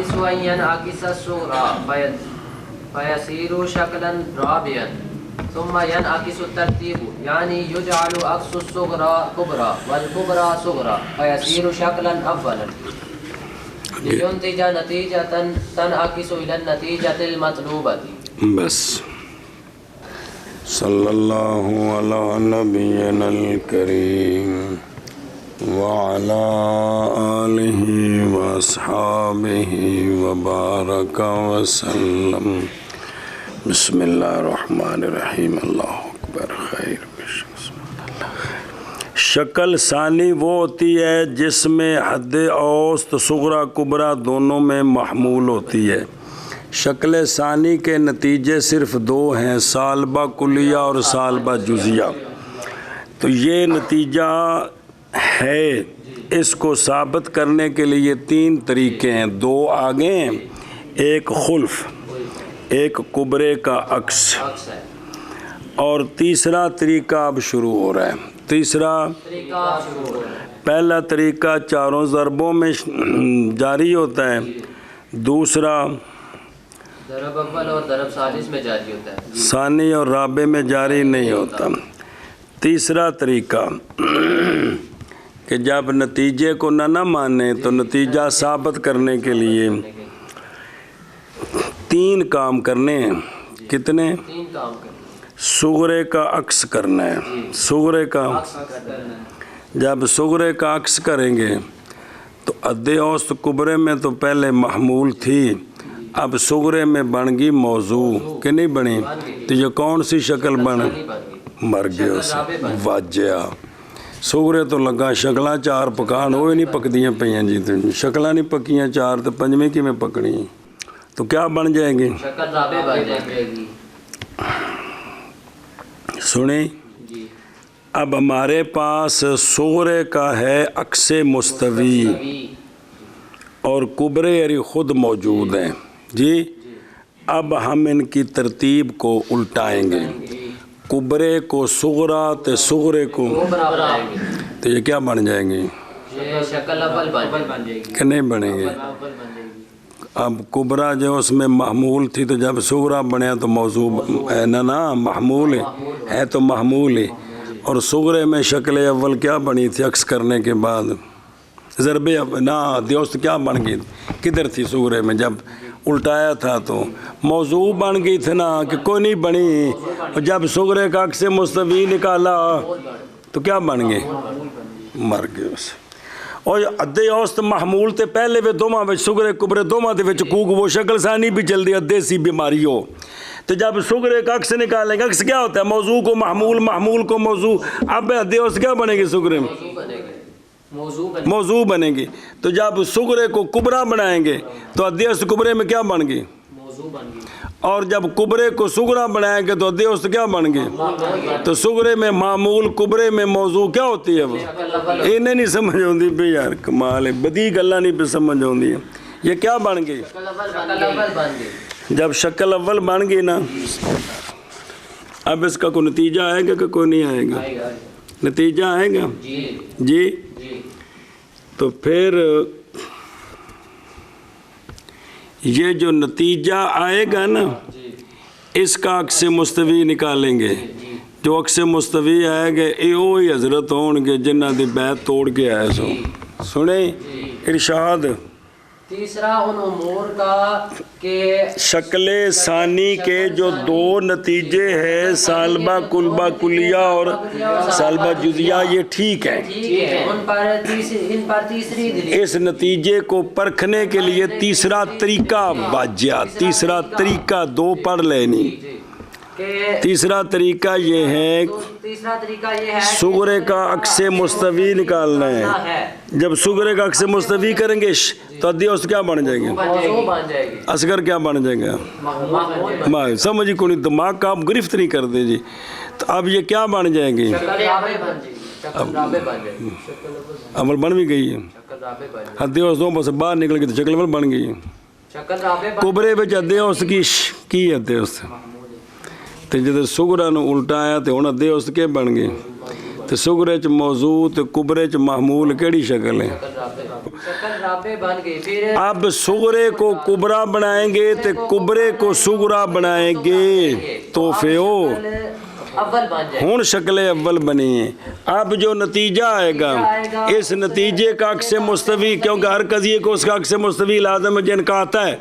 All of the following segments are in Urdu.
الثالث أن ينعكس الصغرى فيصير شكلا رابعا ثم ينعكس الترتيب يعني يجعل عكس الصغرى كبرى والكبرى صغرى فيصير شكلا أولا لينتج نتيجة تنعكس إلى النتيجة المطلوبة. بس صلی اللہ علی نبینا الکریم وعلی آلہ واصحابہ وبارک وسلم. بسم اللہ الرحمن الرحیم. اللہ اکبر. خیر. شکل ثانی وہ ہوتی ہے جس میں حد اوسط صغرا کبرا دونوں میں محمول ہوتی ہے. شکل ثانی کے نتیجے صرف دو ہیں، سالبہ کلیہ اور سالبہ جزیہ. تو یہ نتیجہ ہے. اس کو ثابت کرنے کے لیے تین طریقے ہیں، دو آگے ہیں، ایک خلف، ایک کبرے کا عکس، اور تیسرا طریقہ اب شروع ہو رہا ہے. تیسرا پہلا طریقہ چاروں ضربوں میں جاری ہوتا ہے، دوسرا ضرب اول اور ضرب ثالث میں جاری ہوتا ہے، ثانی اور رابع میں جاری نہیں ہوتا. تیسرا طریقہ کہ جب نتیجے کو نہ مانے تو نتیجہ ثابت کرنے کے لیے تین کام کرنے ہیں. کتنے؟ تین کام کرنے. صغرے کا عکس کرنا ہے. صغرے کا جب صغرے کا عکس کریں گے تو حد اوسط کبرے میں تو پہلے محمول تھی، اب صغرے میں بن گئی موضوع کہ نہیں بنی؟ تو یہ کون سی شکل بن؟ مر گئے اس واجہ. صغرے تو لگا شکلاں چار پکان ہوئے نہیں پکدیاں پہیاں جی، تو شکلاں نہیں پکیاں چار تو پنجویں کی میں پکڑی تو کیا بن جائے گی؟ شکل رابع بن جائے گی. سنیں اب ہمارے پاس صغرے کا ہے عکس مستوی اور کبرے یعنی خود موجود ہیں جی. اب ہم ان کی ترتیب کو الٹائیں گے، کبرے کو صغرا تو صغرے کو، تو یہ کیا بن جائیں گے؟ شکل اول بن جائے گی کہ نہیں بنیں گے؟ اب کبرا جو اس میں محمول تھی تو جب صغرا بنیا تو موضوع ہے نا محمول ہے تو محمول ہے. اور صغرے میں شکل اول کیا بنی تھی عکس کرنے کے بعد؟ ضرب نا دیوست کیا بن گئی؟ کدھر تھی صغرے میں؟ جب الٹایا تھا تو موضوع بن گئی تھی نا کہ کوئی نہیں بنی. جب صغرے کا عکس مستوی نکالا تو کیا بن گئے؟ مر گئے اسے. اور ادے اوسط محمول تے پہلے وے دوواں وچ صغرے کبرے دوواں دے وچ کوک وہ شکل ثانی بھی چل دی ادے سی بیماری ہو. تو جب صغرے کا عکس نکالیں گے، عکس کیا ہوتا ہے؟ موضوع کو محمول، محمول کو موضوع. اب ادے اوسط کیا بنے گی؟ صغرے میں موضوع بنے گی. تو جب صغرے کو کبرا بنائیں گے تو ادے اوسط کبرے میں کیا بن گئی؟ اور جب کبرے کو صغرا بنائیں گے تو ادے اوسط کیا بن گئی؟ تو صغرے میں معمول، کبرے میں موضوع کیا ہوتی ہے؟ وہ انہیں نہیں سمجھ آتی پہ یار، کمال ہے، بدی گلاں نہیں پہ سمجھ آتی ہے. یہ کیا بن گئی؟ جب شکل اول بن گئی نا، اب اس کا کوئی نتیجہ آئے گا کہ کوئی نہیں آئے گا؟ نتیجہ آئے گا جی. تو پھر یہ جو نتیجہ آئے گا نا، اس کا عکس مستوی نکالیں گے. جو عکس مستوی آئے گا یہ وہی حضرت ہون گے جنہ دی بیعت توڑ کے آئے سو. سنیں ارشاد. تیسرا ان امور کا کہ شکل ثانی کے جو دو نتیجے ہیں، سالبہ کلبہ کلیہ اور سالبہ جزیہ، یہ ٹھیک ہے. ان پر تیسری دلیل، اس نتیجے کو پرکھنے کے لیے تیسرا طریقہ واجہ. تیسرا طریقہ دو پڑھ لینی. تیسرا طریقہ یہ ہے صغرے کا عکس مستوی نکالنا ہے. جب صغرے کا عکس مستوی کریں گے تو ادی اوسط کیا بن جائے گے؟ اصغر کیا بن جائے گا؟ سمجھی کو نہیں، دماغ کا آپ گرفت نہیں کر دیں جی. تو اب یہ کیا بن جائے گی؟ عمل بن بھی گئی ہے. ادی اوسط دو بس باہر نکل گئی تو شکل عمل بن گئی ہے. کبرے بچ ادی اوسط کی ادی اوسط تو جب صغرا نو الٹایا تو ہوں ادے اوسط کے بن گئے. تو سغرے چ موضوع تو کبرے چ محمول کیڑی شکل ہے؟ شکل رابع بن گئی. پھر اب سغرے کو کبرا بنائیں گے تو کبرے کو سغرا بنائیں گے تو فیو اول بن جائے. ہون شکل اول بنی ہے. اب جو نتیجہ آئے گا اس نتیجے کا عکس مستوی، کیونکہ ہر قضیے کو اس کا عکس مستوی لازم ہے جن کا آتا ہے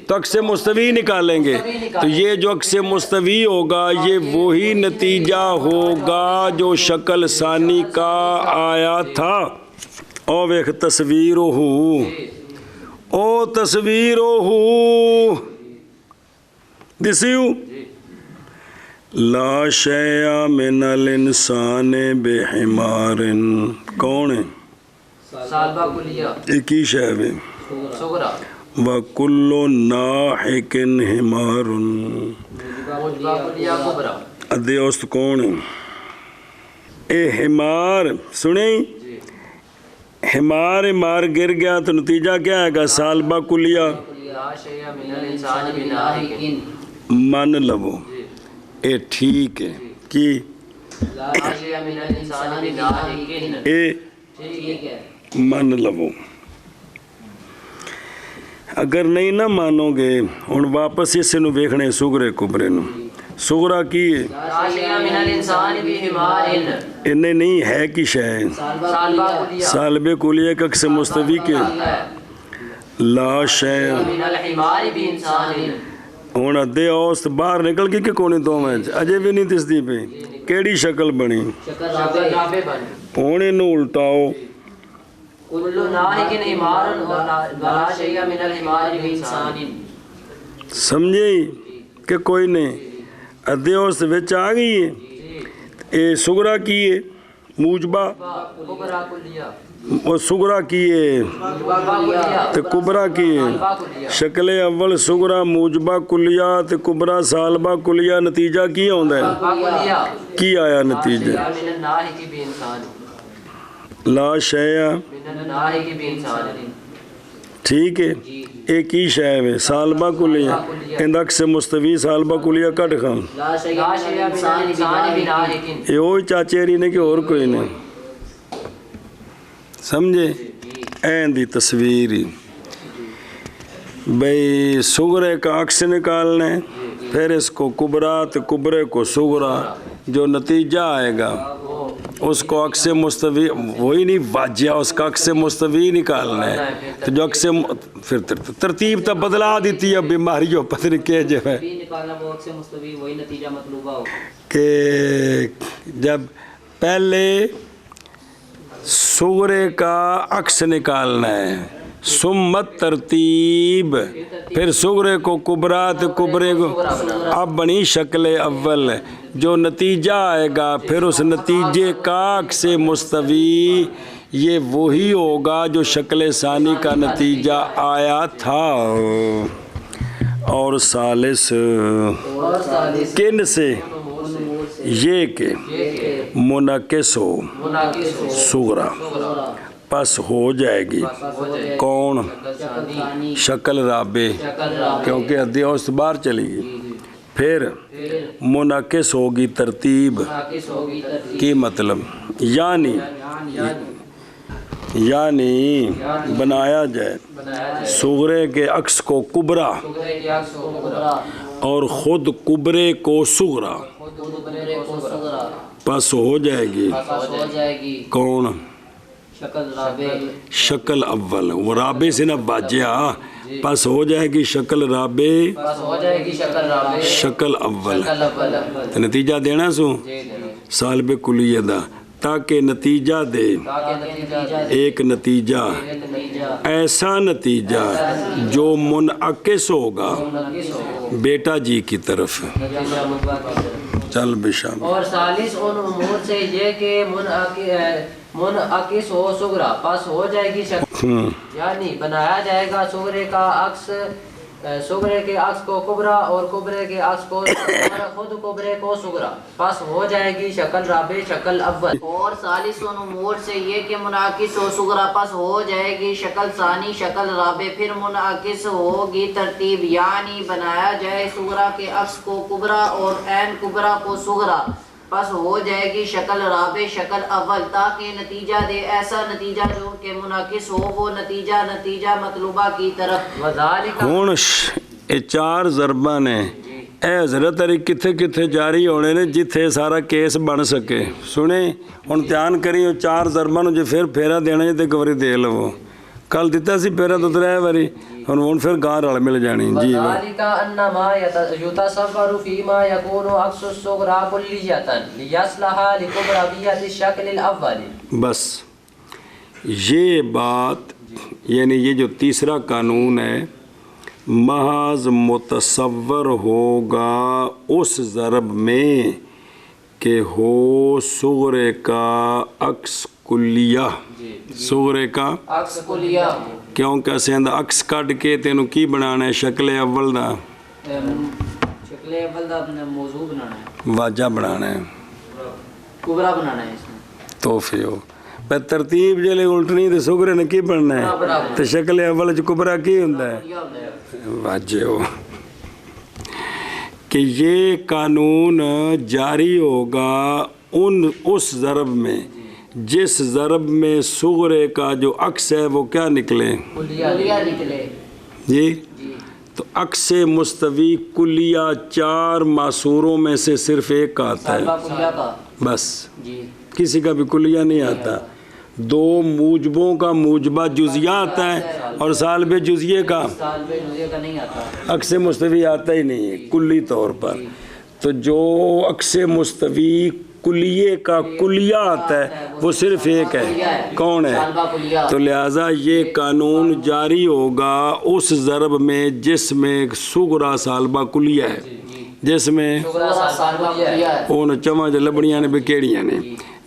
تو عکس مستوی نکالیں گے. تو یہ جو عکس مستوی ہوگا یہ وہی نتیجہ ہوگا جو شکل ثانی کا آیا تھا. او ویکھ تصویر او تصویر دسیو لا شیء من الانسان بحمار. کون ہے؟ سالبہ کلیہ ایک ہی شے ہے. صغرا وَكُلُّ نَاحِكٍ حِمَارٌ. موجبہ کلیہ کبرا. ادھے اوست کون ہے؟ اے حمار سنیں، حمار مار گر گیا تو نتیجہ کیا ہے گا؟ سالبہ کلیہ لا شیء من الانسان بناحق. من لبو اے ٹھیک ہے کی لا شیء من الانسان بناحق. اے ٹھیک ہے. من لبو. اگر نہیں نہ مانو گے ہن واپس اسے نو ویکھنے سغرے کبرے نو. سغرا کی ہے؟ لا شیء من الانسان بحمار. انہیں نہیں ہے کی شے ہے سالبہ کلیہ سالب کلیہ کا عکس مستوی کے لا شیء من الحمار بانسان. ہن ادھے اوست باہر نکل گئی کہ کونے دو میں اجے بھی نہیں دسدی پئی کیڑی شکل بنی. شکل رابع بن. ہن اینو الٹاؤ. کل ناحق حمار ولا شیء من الحمار بانسان. سمجھے کہ کوئی نہیں؟ ادھے اوست وچ آ گئی ہے. اے سغرا کی ہے موجبہ کبرا کلیہ. وہ سغرا کی ہے موجبہ کلیہ تو کبرا کی ہے. سالبہ کلیہ. شکل اول سغرا موجبہ کلیہ تو کبرا سالبہ کلیہ. نتیجہ کی ہوندا ہے؟ سالبہ کلیہ کی آیا نتیجہ؟ من الناحق بانسان. لا شیء من الناحق بانسان. ٹھیک ہے. ایک ہی شے ہے سالبہ کلیہ. اندہ عکس مستوی سالبہ کلیہ کٹ خان. لا شیء من الانسان بناحق. یہ وہی چاچیری نے کہ اور کوئی نہیں. سمجھے؟ این دی تصویری بھئی سغرے کا عکس نکالنا ہے پھر اس کو کبرا تو کبرے کو سغرا. جو نتیجہ آئے گا اس کو عکس مستوی وہی نہیں واجہ اس کا عکس مستوی نکالنا ہے. تو جو عکس پھر ترتیب تو بدلا دیتی ہے بیماری جو پتہ کہ جو ہے نکالنا وہ عکس مستوی وہی نتیجہ مطلوبہ ہو کہ جب پہلے سغرے کا عکس نکالنا ہے سمت ترتیب پھر سغرے کو کبرا تو کبرے کو. اب بنی شکل اول. جو نتیجہ آئے گا پھر اس نتیجے کا عکس مستوی یہ وہی ہوگا جو شکل ثانی کا نتیجہ آیا تھا. اور ثالث کن سے یہ کہ منعکس ہو سغرا پس ہو جائے گی. کون؟ شکل رابع کیونکہ ادھی اوست باہر چلی گئی. پھر منعکس ہوگی ترتیب کی مطلب یعنی بنایا جائے سغرے کے عکس کو کبرا اور خود کبرے کو سغرا پس ہو جائے گی. کون؟ شکل اول. وہ رابع سے نہ باجیا پس ہو جائے گی شکل رابع شکل اول. تو نتیجہ دینا سو سالب کلیہ دا تاکہ نتیجہ دے ایک نتیجہ ایسا نتیجہ جو منعکس ہوگا بیٹا جی کی طرف. چل بشام. اور ثالث ان امور سے یہ کہ منعکس ہو سغرا پس ہو جائے گی شکل یعنی بنایا جائے گا سغرے کا عکس سغرے کے عکس کو کبرا اور کبرے کے عکس کو خود کبرے کو سغرا پس ہو جائے گی شکل رابع شکل اول. اور ثالث ان امور سے یہ کہ منعکس ہو سغرا پس ہو جائے گی شکل ثانی شکل رابع پھر منعکس ہوگی ترتیب یعنی بنایا جائے سغرا کے عکس کو کبرا اور عین کبرا کو سغرا پس ہو جائے گی شکل رابع شکل اول تاکہ نتیجہ دے ایسا نتیجہ جو کہ منعکس ہو وہ نتیجہ مطلوبہ کی طرف وذالک ہوں یہ 4 ضرباں نے اے حضرت علی کتھے کتھے جاری ہونے نے جتھے سارا کیس بن سکے سنیں ہوں دھیان کری 4 ضرباں نوں جے پھر پھیرا دینا جے تے ایک واری دے لو کل دیتا سی پھیرا تو 3 واری ہوں پھر گاہ رل مل جانی جی وذالک انما یتصور فیما یکون عکس الصغرى کلیۃ لیصلح لکبرویۃ الشکل الاول بس یہ بات یعنی یہ جو تیسرا قانون ہے محض متصور ہوگا اس ضرب میں کہ ہو صغرے کا عکس کلیہ صغرے کا عکس کلیہ کیونکہ اسیں عکس کٹ کے تینوں کی بنانا ہے شکل اول دا شکل اول دا موضوع بنانا ہے واجہ بنانا ہے کبرا بنانا ہے اس میں توفی ہو پہ ترتیب جلے الٹنی تو صغرے نے کی بننا ہے تو شکل اول چ کبرا کی ہوندا ہے واجہ ہو کہ یہ قانون جاری ہوگا اس ضرب میں جس ضرب میں صغرے کا جو عکس ہے وہ کیا نکلے کلیہ نکلے جی تو عکس مستوی کلیہ 4 معصوروں میں سے صرف ایک آتا ہے سالبہ کلیہ کا بس جی کسی کا بھی کلیہ نہیں آتا 2 موجبوں کا موجبہ جزیہ آتا ہے اور سالب جزیے کا سالبہ جزیہ کا نہیں آتا عکس مستوی آتا ہی نہیں ہے کلی طور پر تو جو عکس مستوی کلیے کا کلیہ آتا ہے وہ صرف ایک ہے کون ہے سالبہ کلیہ تو لہٰذا یہ قانون جاری ہوگا اس ضرب میں جس میں صغرا سالبہ کلیہ ہے جس میں سالبہ کلیہ ہے ان چواں جو لبڑیاں نے بھی کیڑیاں نے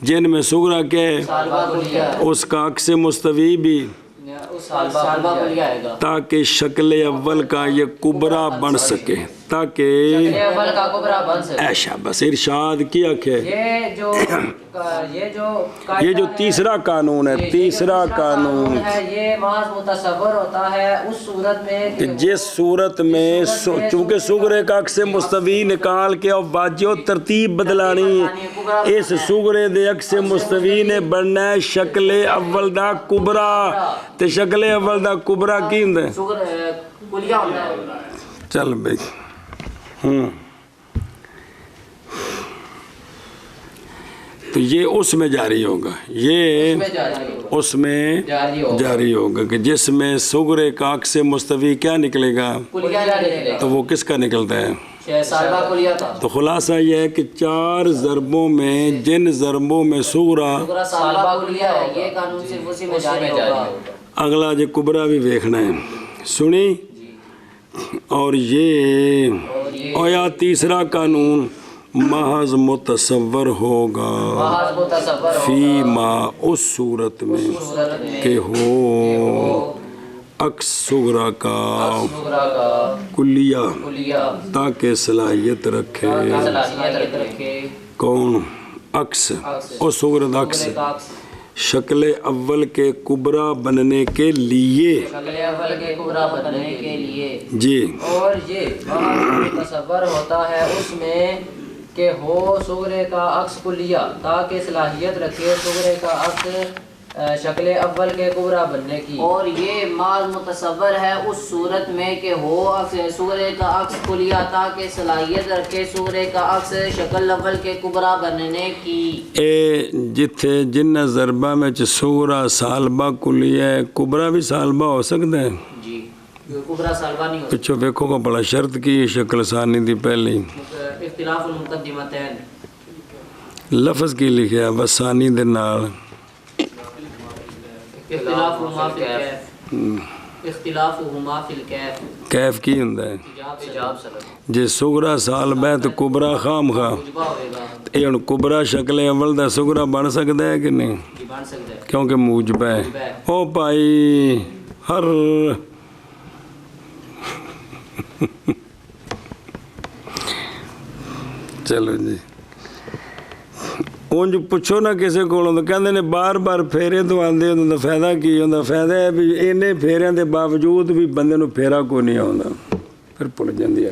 جن میں صغرا کیا ہے سالبہ کلیہ اس کا عکس مستوی بھی سالبہ کلیہ آئے گا تاکہ شکل اول کا یہ کبرا بن سکے تاکہ اول کا کبرا بن سکے ایشا بس ارشاد کیا کہ یہ جو تیسرا قانون ہے تیسرا قانون ہے یہ محض متصور ہوتا ہے اس صورت میں کہ جس صورت میں چونکہ صغرے کا عکس مستوی نکال کے اور واجہ و ترتیب بدلانی ہے اس صغرے دے عکس مستوی نے بننا ہے شکل اول دا کبرا تے شکل اول دا کبرا کی ہوں کلیہ ہوتا ہے چل بھائی تو یہ اس میں جاری ہوگا یہ اس میں جاری ہوگا کہ جس میں صغرے کا عکس مستوی کیا نکلے گا تو وہ کس کا نکلتا ہے سالبہ کلیہ کا تو خلاصہ یہ ہے کہ 4 ضربوں میں جن ضربوں میں صغرا سالبہ کلیہ ہے یہ قانون صرف اسی میں جاری ہوگا اگلا جو کبرا بھی دیکھنا ہے سنی اور یہ یا تیسرا قانون محض متصور ہوگا فی ما اس صورت میں کہ ہو عکس صغرا کا کلیہ تاکہ صلاحیت رکھے کون عکس اور صغرا عکس شکل اول کے کبرا بننے کے لیے جی اور یہ تصور ہوتا ہے اس میں کہ ہو صغرے کا عکس کلیہ تاکہ صلاحیت رکھے صغرے کا عکس شکل اول کے کبرا بننے کی اور یہ محض متصور ہے اس صورت میں کہ ہو صغرے کا عکس کلیہ تاکہ صلاحیت رکھے صغرے کا عکس شکل اول کے کبرا بننے کی اے جتھے جن ضربہ میں صغرا سالبہ کلیہ کبرا بھی سالبہ ہو سکتا ہے جی کبرا سالبہ نہیں ہوتا پچھو ویکھو کو بڑا شرط کی شکل ثانی دی پہلی اختلاف المقدمتین لفظ کی لکھیا بس ثانی دے نال اختلافہما فی الکیف کیف کی ہوندا ہے جے صغرا سالبہ ہے تو کبرا خام خواہ اے ہن کبرا شکل اول دا صغرا بن سکدا ہے کہ نہیں کیونکہ موجبہ ہے او بھائی ہر چلو جی اونج پوچھو نہ کسی کولوں تو کہندے نے بار بار پھیرے تو آندے ہوندا فائدہ کی ہوندا فائدہ ہے بھی اینے پھیریاں دے باوجود بھی بندے نو پھیرا کوئی نہیں آوندا پھر بھول جاندی ہے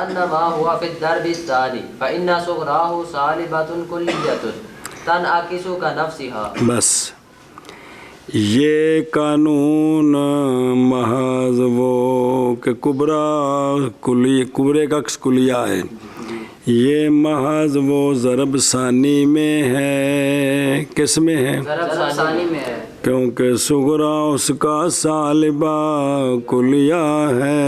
أنما هو في الدرب الثاني فإن صغراه صالبة كلية تنعكس كنفسها. بس یہ قانون محض وہ کہ کبرے کا عکس کلیہ ہے، یہ محض وہ ضرب ثانی میں ہے، کس میں ہے؟ ضرب ثانی میں ہے، کیونکہ صغرا اس کا سالبہ کلیہ ہے،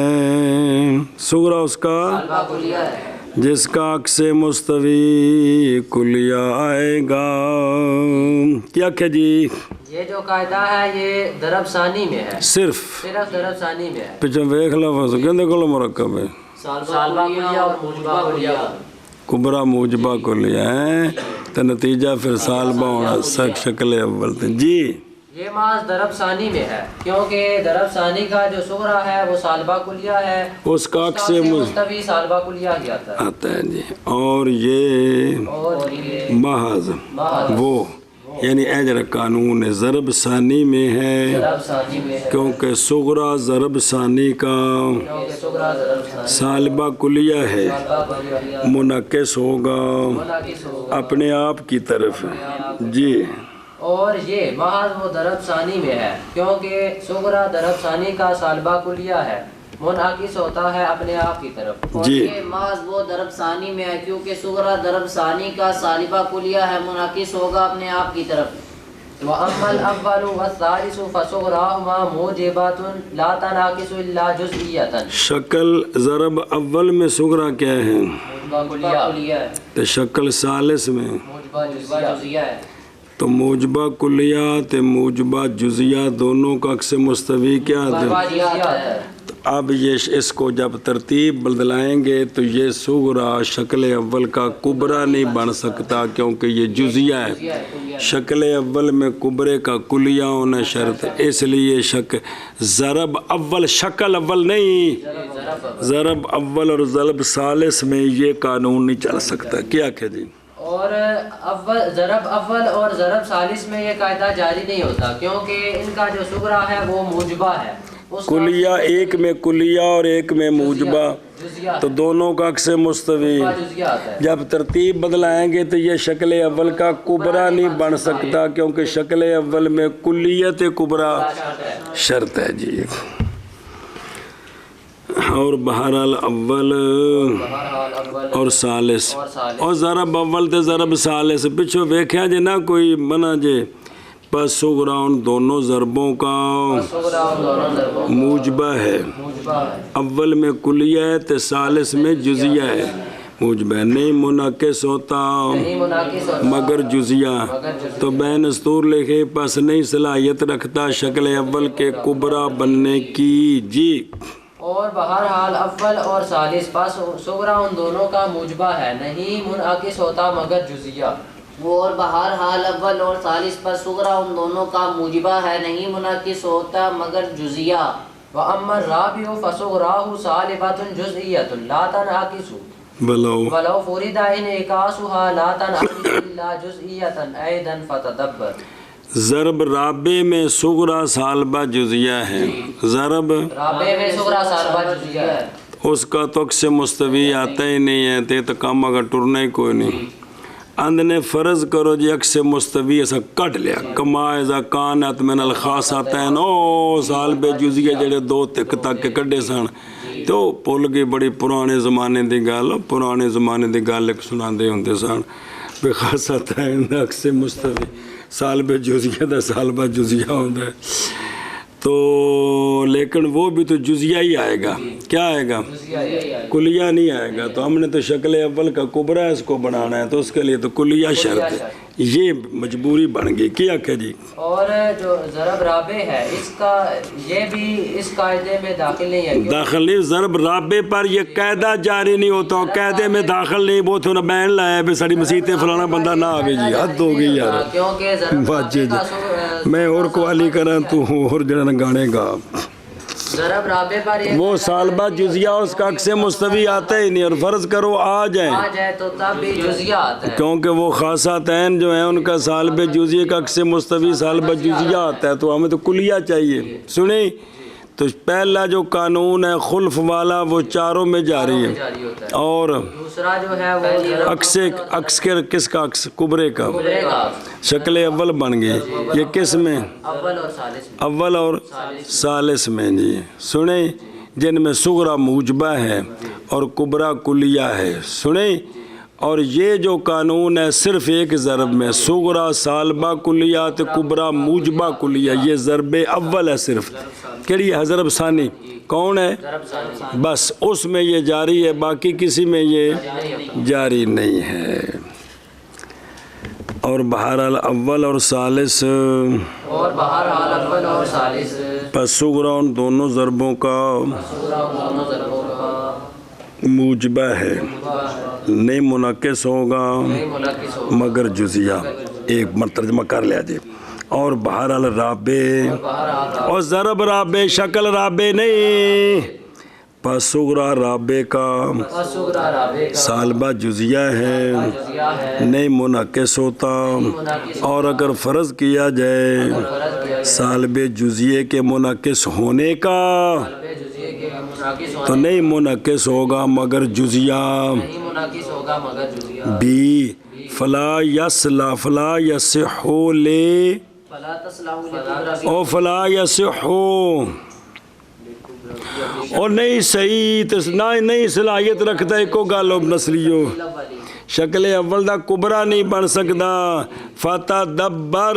صغرا اس کا سالبہ کلیہ ہے، جس کا عکس مستوی کلیہ آئے گا۔ کیا کہ جی یہ جو قاعدہ ہے یہ ضرب ثانی میں ہے، صرف ضرب ثانی میں ہے، پیچھے ویکھ لفظ کہندے کولو مرکب ہے، سالبہ کلیہ اور موجبہ کلیہ، کبرا موجبہ کلیہ ہے تو نتیجہ پھر سالبہ ہونا شکل اول تے جی۔ یہ محض ضرب ثانی میں ہے کیونکہ ضرب ثانی کا جو صغرا ہے وہ سالبہ کلیہ ہے، اس کا عکس مستوی سالبہ کلیہ ہی آتا ہے جی۔ اور یہ محض وہ یعنی اجر قانون ضرب ثانی میں ہے ضرب ثانی میں ہے کیونکہ صغرا ضرب ثانی کا کیونکہ صغرا ضرب ثانی سالبہ کلیہ ہے، سالبہ کلیہ منعکس ہوگا منعکس ہوگا اپنے آپ کی طرف جی۔ اور یہ محض وہ ضرب ثانی میں ہے کیونکہ صغرا ضرب ثانی کا سالبہ کلیہ ہے، منعکس ہوتا ہے اپنے آپ کی طرف۔ اور یہ محض وہ ضرب ثانی میں ہے کیونکہ صغرا ضرب ثانی کا سالبہ کلیہ ہے، منعکس ہوگا اپنے آپ کی طرف۔ وَأَمَّا الْأَوَّلُ وَالثَّالِثُ فَصُغْرَاهُمَا مُوجِبَاتٌ لَا تَنْعَكِسُ إِلَّا جُزْئِيَّةً۔ شکل ضرب اول میں صغرا کیا ہے؟ موجبہ کلیہ ہے، تو شکل ثالث میں موجبہ جزیہ ہے، تو موجبہ کلیہ تے موجبہ جزیہ دونوں کا عکس مستوی کیا ہے؟ موجبہ جزیہ ہے۔ اب یہ اس کو جب ترتیب بدلائیں گے تو یہ صغرا شکل اول کا کبرا نہیں بن سکتا کیونکہ یہ جزیہ ہے، شکل اول میں کبرے کا کلیہ ہونا شرط ہے، اس لیے ضرب اول شکل اول نہیں، ضرب اول اور ضرب ثالث میں یہ قانون نہیں چل سکتا۔ کیا کہ جی؟ اور ضرب اول اور ضرب ثالث میں یہ قاعدہ جاری نہیں ہوتا کیونکہ ان کا جو صغرا ہے وہ موجبہ ہے، کلیہ ایک میں کلیہ اور ایک میں موجبہ تو دونوں کا عکس مستوی، جب ترتیب بدلائیں گے تو یہ شکل اول کا کبرا نہیں بن سکتا کیونکہ شکل اول میں کلیت کبرا شرط ہے جی۔ اور بہرحال اول اور ثالث اور ضرب اول تے ضرب ثالث پچھو ویکھیا جے نہ کوئی منع جے، پس صغرا ان دونوں ضربوں کا موجبہ ہے، اول میں کلیہ ہے تے ثالث میں جزیہ ہے، موجبہ نہیں منعکس ہوتا مگر جزیہ، تو بین استور لکھے پس نہیں صلاحیت رکھتا شکل اول کے کبرا بننے کی جی۔ اور بہرحال اول اور ثالث پس صغرا ان دونوں کا موجبہ ہے، نہیں منعکس ہوتا مگر جزیہ۔ اور بہرحال اول اور ثالث پر صغرا ان دونوں کا موجبہ ہے، نہیں منعکس ہوتا مگر جزیہ۔ وَأَمَّا الرَّابِعُ فَصُغْرَاهُ صَالِبَةٌ جُزْئِيَّةٌ لَا تَنْعَكِسُ وَلَوْ فُرِضَ انعكاسها لا تنعكس إلا جزئية أيضا فتدبر۔ ضرب رابع میں صغرا سالبہ جزیہ ہے، ضرب رابع میں صغرا سالبہ جزیہ ہے، اس کا تو عکس مستوی آتا ہی نہیں ہے، تے تو کام اگر ٹرنا ہی کوئی نہیں۔ اند نے فرض کرو جی عکس مستوی ایسا کٹ لیا، کما اذا کانت من الخاصتین، او سالبہ جزیہ جڑے دو تک تک کڈے سن تو پل گئی بڑی پرانے زمانے دی گل، پرانے زمانے دی گل ایک سنا دے ہوندے سن بے خاصتین عکس مستوی سالبہ جزیہ دا سالبہ جزیہ ہوتا ہے، تو لیکن وہ بھی تو جزیہ ہی آئے گا، کیا آئے گا؟ کلیہ نہیں آئے گا، تو ہم نے تو شکل اول کا کبرا اس کو بنانا ہے تو اس کے لیے تو کلیہ شرط ہے، یہ مجبوری بن گئی۔ کیا کہ جی؟ اور جو ضرب رابع ہے اس کا یہ بھی اس قاعدے میں داخل نہیں ہے، داخل نہیں، ضرب رابع پر یہ قاعدہ جاری نہیں ہوتا، قاعدے میں داخل نہیں، وہ تو نہ بین لایا بھی ساری مسیطیں فلانا بندہ نہ آوے جی، حد ہو گئی یار، کیونکہ ضرب بات جی رابع کا میں اور قوالی کراں تو اور جڑا گانے گا ضرب رابع پر ایک وہ سالبہ جزیہ اس کا عکس مستوی آتا ہی نہیں، اور فرض کرو آ جائیں آ جائے تو تب بھی جزیہ آتا ہے، کیونکہ وہ خاصاتین جو ہیں ان کا سالب جزیہ کا عکس مستوی سالب جزیہ آتا ہے، تو ہمیں تو کلیہ چاہیے. سنیں، تو پہلا جو قانون ہے خلف والا وہ چاروں میں جاری ہے، جاری ہوتا ہے. اور دوسرا جو ہے وہ عکس کے کس کا عکس؟ کبرے کا. کبرے کا شکل اول بن گئی. یہ کس میں؟ اول اور ثالث میں. اول اور ثالث میں. جی سنیں، جن میں صغرا موجبہ ہے اور کبرا کلیہ ہے. سنیں، اور یہ جو قانون ہے صرف ایک ضرب میں، صغرا سالبہ کلیات کبرا موجبہ کلیہ، یہ ضرب اول ہے صرف. کیڑی ہے؟ ضرب ثانی. کون ہے؟ بس اس میں یہ جاری ہے، باقی کسی میں یہ جاری نہیں ہے. اور بہرحال اول اور ثالث اور بہرحال اول اور ثالث پس صغرا ان دونوں ضربوں کا دونوں ضربوں کا موجبہ ہے، نہیں منعکس ہوگا منعکس ہو مگر جزیہ. ایک ترجمہ کر لیا جی. اور بہرحال رابع اور ضرب رابع شکل رابع نہیں، پس صغرا رابع کا صغرا رابع کا سالبہ جزیہ ہے، جزیہ ہے، نہیں منعکس ہوتا. اور اگر فرض کیا جائے سالب جزیے کے منعکس ہونے کا جزیے کے منعکس تو نہیں منعکس ہوگا مگر جزیہ نہیں منعکس ہوگا مگر جزیہ بھی. فلا یصح لے فلا تصلح للقبرہ او فلا یصح، اور نہیں صحیح نہیں صلاحیت رکھتا ایک گل نسلیو شکل اول دا کبرا نہیں بن سکتا. فتدبر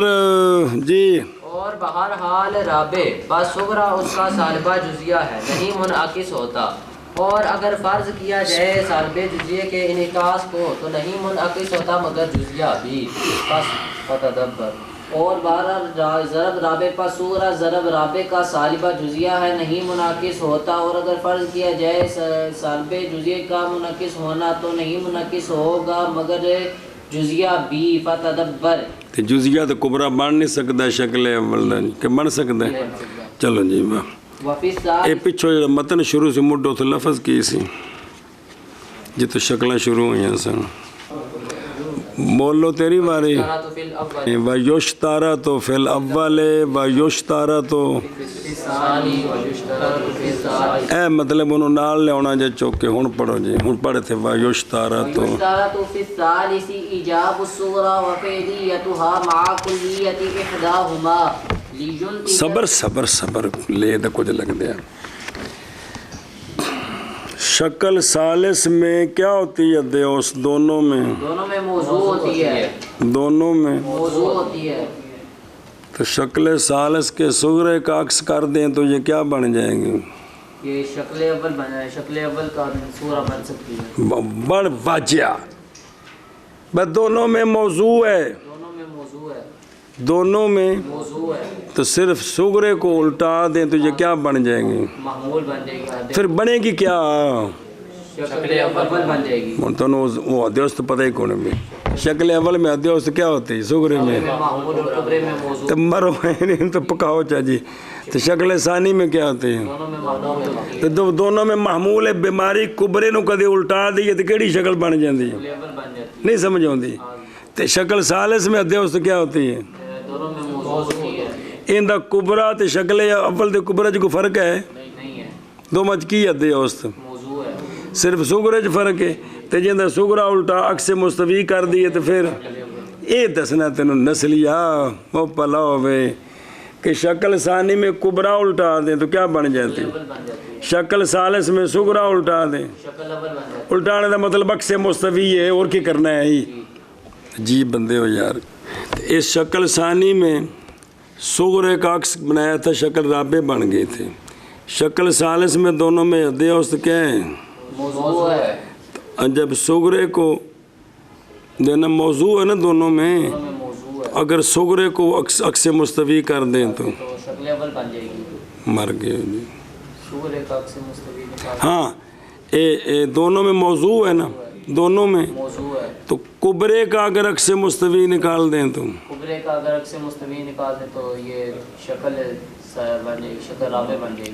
جی. اور بہرحال رابع بس صغرا اس کا سالبہ جزیہ ہے، نہیں منعکس ہوتا. اور اگر فرض کیا جائے سالب جزیے کے انعکاس کو تو نہیں منعکس ہوتا مگر جزیہ بھی. بس فتدبر. اور بہرحال ضرب رابع پر صغرا ضرب رابع کا سالبہ جزیہ ہے، نہیں منعکس ہوتا. اور اگر فرض کیا جائے سالب جزیے کا منعکس ہونا تو نہیں منعکس ہوگا مگر جزیہ بھی. فتدبر. جزیہ تو کبرا بن نہیں سکتا شکل اول کہ بن سکتا ہے. چلو جی وفی اے پچھو جڑا متن شروع سے مڈو تو لفظ کی سی جی تو شکلیں شروع ہوئی سن. بولو تیری باری. وَيُشْتَرَطُ فِي الْأَوَّلِ وَيُشْتَرَطُ اے مطلب انہوں نال لے ہونا جے چوکے ہون پڑھو جی. ہون پڑھے تھے وَيُشْتَرَطُ فِي الثَّالِثِ إِيجَابُ الصُّغْرَى وَفِعْلِيَّتُهَا مَعَ كُلِّيَّةِ إِحْدَاهُمَا. صبر صبر صبر لے دا کچھ لگ دیا. شکل ثالث میں کیا ہوتی ہے دیوس؟ دونوں میں موضوع ہوتی ہے. دونوں میں موضوع ہوتی ہے. تو شکل ثالث کے صغرے کا عکس کر دیں تو یہ کیا بن جائیں گے؟ یہ شکل اول بن جائے. شکل اول کا صورہ بن سکتی ہے. بڑھ واجہ بس دونوں میں موضوع ہے. دونوں میں موضوع ہے. دونوں میں موضوع ہے. تو صرف صغرے کو الٹا دیں تو یہ کیا بن جائیں گے؟ محمول بن جائے گی. پھر بنے گی کیا؟ شکل اول بن جائے گی. تو وہ ادیوست پتہ ہی کون بھی. شکل اول میں ادیوست کیا ہوتی ہے؟ صغرے میں محمول اور کبرے میں موضوع. تو مرو تو پکاؤ چاچی. تو شکل ثانی میں کیا ہوتی ہے؟ دونوں میں محمول ہوتی ہے. تو دونوں میں محمول ہے. بیماری کبرے نو کدی الٹا دی تو کیڑی شکل بن جاندی؟ شکل اول بن جاتی نہیں سمجھ آتی. تو شکل ثالث میں ادیوست کیا ہوتی ہے؟ ہے. دونوں میں موضوع ہوتی ہے. ان دا کبرا تے شکل اول دے کبرا جو فرق ہے نہیں ہے. دو مچ کی ادیوست موضوع ہے. صرف صغرے چ فرق ہے. تے جیندا صغرا الٹا عکس مستوی کر دیے تو پھر اے دسنا تینوں نسلیہ وہ پلا ہوے کہ شکل ثانی میں کبرا الٹا دیں تو کیا بن جاتی؟ شکل ثالث میں صغرا الٹا دیں. شکل اول بن جاتی. الٹانے دا مطلب عکس مستوی ہے اور کی کرنا ہے ہی. عجیب بندے ہو یار. اس شکل ثانی میں صغرے کا عکس بنایا تھا، شکل رابع بن گئے تھے. شکل ثالث میں دونوں میں ادیوست کیا ہے؟ موضوع ہے. جب صغرے کو دینا موضوع ہے نا دونوں میں. موضوع ہے. اگر صغرے کو عکس مستوی کر دیں تو تو شکل اول بن جائے گی. مر گئے جی. صغرے کا عکس مستوی نکال. ہاں اے دونوں میں موضوع ہے نا. دونوں میں موضوع ہے. تو کبرے کا اگر عکس مستوی نکال دیں تو کبرے کا اگر عکس مستوی نکال دیں تو یہ شکل بن جائے گی, شکل رابع بن جائے گی,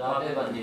رابع بن جائے گی.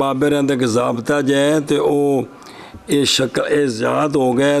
ਬਾਬੇ ਦੇ ਕਿ ਜ਼ਾਬਤਾ ਜਾਏ ਤੇ ਉਹ ਇਹ ਸ਼ਕਲ ਇਹ ਜ਼ਿਆਦ ਹੋ ਗਏ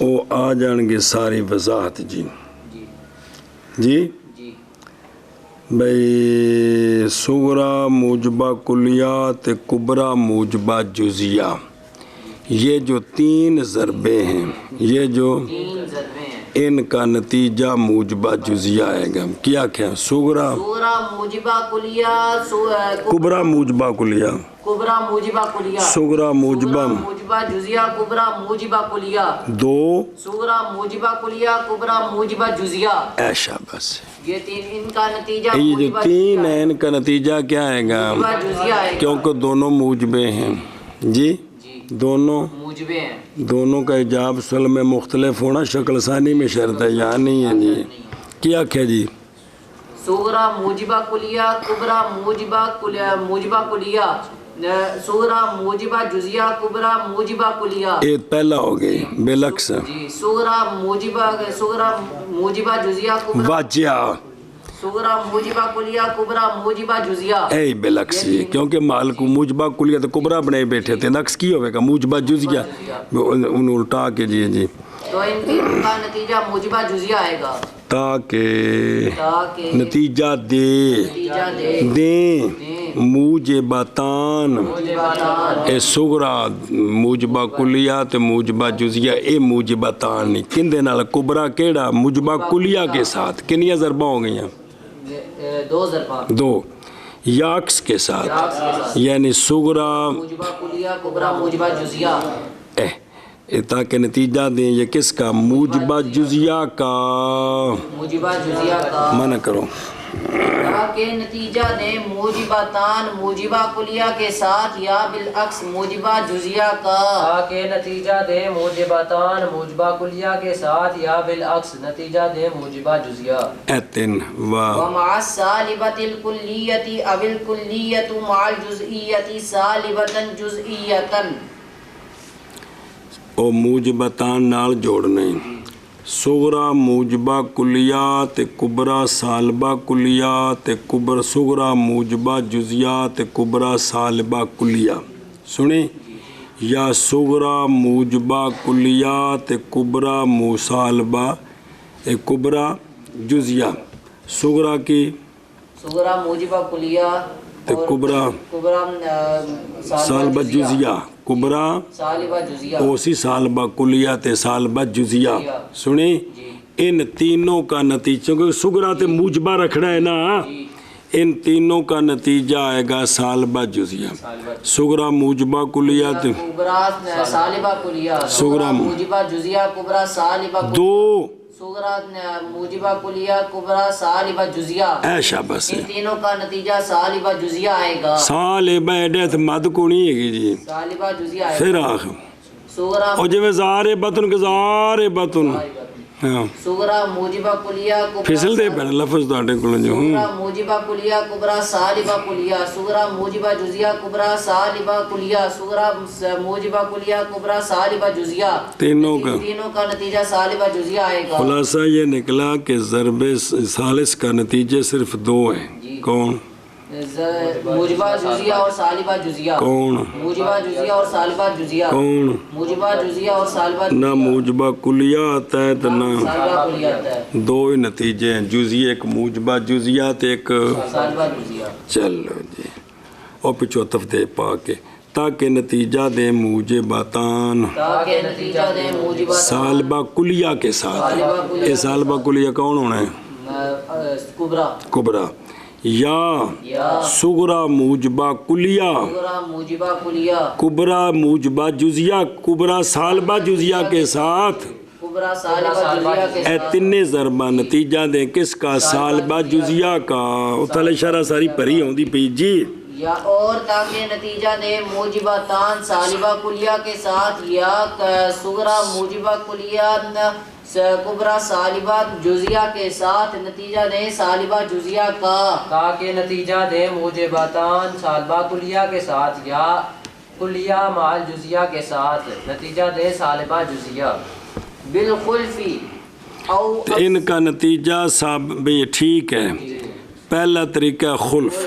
وہ آ جان گے ساری وضاحت جی جی جی جی بھئی صغرا موجبہ کلیات کبرا موجبہ جزیہ، یہ جو 3 ضربیں ہیں، یہ جو 3 ضربیں ہیں، ان کا نتیجہ موجبہ جزیہ آئے گا. کیا صغرا صغرا موجبہ کلیہ، کبرا موجبہ کلیہ، کبرا موجبہ کلیہ، صغرا موجبہ موجبہ جزیہ، کبرا موجبہ کلیہ، 2 صغرا موجبہ کلیہ، کبرا موجبہ جزیہ. ایشا بس. یہ 3 ان کا نتیجہ یہ جو موجبہ 3 ہیں ان کا نتیجہ کیا آئے گا؟ موجبہ جزیہ آئے گا، کیونکہ دونوں موجبے ہیں جی، جی دونوں موجبے ہیں. دونوں کا ایجاب سل میں مختلف ہونا شکل ثانی میں شرط ہے، یہاں نہیں ہے جی. کیا جی؟ صغرا موجبہ کلیہ، کبرا موجبہ کلیہ، صغرا موجبہ جزیہ، کبرا موجبہ کلیہ. یہ پہلا ہو گئی بالعکس جی صغرا موجبہ جزیہ، کبرا واجہ صغرا موجبہ کلیہ، کبرا موجبہ جزیہ. اے بالعکس جی، کیونکہ مال کو موجبہ کلیہ تو کبرا بنے بیٹھے تھے، نقص کی ہوئے گا موجبہ جزیہ، انہوں الٹا کے جی جی. تو ان تینوں کا نتیجہ موجبہ جزیہ آئے گا تاکہ تاکہ نتیجہ نتیجہ دیں موجبتان موجبتان اے صغرا موجبہ کلیات موجبہ جزیہ اے موجبتان نہیں کندے نال کبرا کیڑا موجبہ کلیہ کے ساتھ کنیا ضربہ ہو گئی ہیں 2 ضربہ 2 یاکس کے ساتھ یعنی صغرا موجبہ کلیہ، کبرا موجبہ جزیہ. تاکہ نتیجہ دیں یہ کس کا؟ موجبہ جزیہ کا. موجبہ جزیہ کا منع کرو. تاکہ نتیجہ دیں موجبتان موجبہ کلیہ کے ساتھ یا بالعکس موجبہ جزیہ کا. تاکہ نتیجہ دے موجبتان موجبہ کلیہ کے ساتھ یا بالعکس نتیجہ دے موجبہ جزیہ. ایتن ومع السالبۃ الکلیۃ او الکلیۃ مع الجزئیۃ سالبۃ جزئیۃ. او موجبتان نال جوڑنے صغرا موجبہ کلیات کبرا سالبہ کلیات کبر صغرا موجبہ جزیات کبرا سالبہ کلیہ. سنیں یا صغرا موجبہ کلیات کبرا سالبہ کبرا جزیہ. صغرا کی صغرا موجبہ کلیہ کبرا سالبہ جزیہ کبرا سالبہ جزیہ اوسی سالبہ کلیات سالبہ جزیہ. سنیں ان تینوں کا نتیجہ کیونکہ صغرا تے موجبہ رکھنا ہے نا، ان تینوں کا نتیجہ آئے گا سالبہ جزیہ. صغرا موجبہ کلیات کبرا سالبہ کلیہ، صغرا موجبہ جزیہ، کبرا سالبہ 2 صغرا موجبہ کلیہ، کبرا سالبہ جزیہ. ایشا بس ان تینوں کا نتیجہ سالبہ جزیہ آئے گا. سالبہ ایڈیت مد کو نہیں ہے گی جی، سالبہ جزیہ آئے پھر گا. آخر صغرا اور جو زارے بطن کے زارے بطن ہاں صغرا موجبہ کلیہ، پھسل دے پہنے لفظ داٹے کلن جو ہوں صغرا موجبہ کلیہ، کبرا سالبہ کلیہ، صغرا موجبہ جزیہ، کبرا سالبہ کلیہ، صغرا موجبہ کلیہ، کبرا سالبہ جزیہ. تینوں کا نتیجہ سالبہ جزیہ آئے گا. خلاصہ یہ نکلا کہ ضرب ثالث کا نتیجے صرف 2 ہیں. کون؟ موجبہ جزیہ اور سالبہ جزیہ. کون؟ موجبہ جزیہ اور سالبہ جزیہ. کون؟ موجبہ جزیہ اور سالبہ نہ موجبہ کلیہ آتا ہے تو نہ سالبہ کلیہ آتا ہے. 2 ہی نتیجے ہیں، جزیہ ایک موجبہ جزیات ایک سالبہ جزیہ. چلو جی اور پچھو تفدے پا کے تاکہ نتیجہ دیں موجبتان تاکہ نتیجہ دیں موجبہ سالبہ کلیہ کے ساتھ. یہ سالبہ کلیہ کون ہونا ہے؟ کبرا کبرا. یا صغرا موجبہ کلیہ صغرا موجبہ کلیہ، کبرا موجبہ جزیہ کبرا سالبہ جزیہ کے ساتھ. کبرا سالبہ جزیہ کے اے ساتھ. 3 ضربہ نتیجہ دیں کس کا؟ سالبہ جزیہ کا. اتھالے شرح ساری پری ہوں دی پی جی. یا اور تاکہ نتیجہ دے موجبتان سالبہ کلیہ کے ساتھ یا صغرا موجبہ کلیہ کبرا سالبہ جزیہ کے ساتھ نتیجہ دیں سالبہ جزیہ کا. تاکہ نتیجہ دے موجبتان سالبہ کلیہ کے ساتھ یا کلیہ مع جزیہ کے ساتھ نتیجہ دے سالبہ جزیہ. بالخلفی او ان کا نتیجہ صاحب بھی ٹھیک ہے. پہلا طریقہ خلف،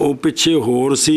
ਉਹ ਪਿੱਛੇ ਹੋਰ ਸੀ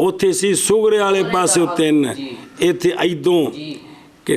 ਉੱਥੇ ਸੀ ਸੁਗਰੇ ਵਾਲੇ ਪਾਸੇ ਤਿੰਨ, ਇੱਥੇ ਇਦੋਂ کہ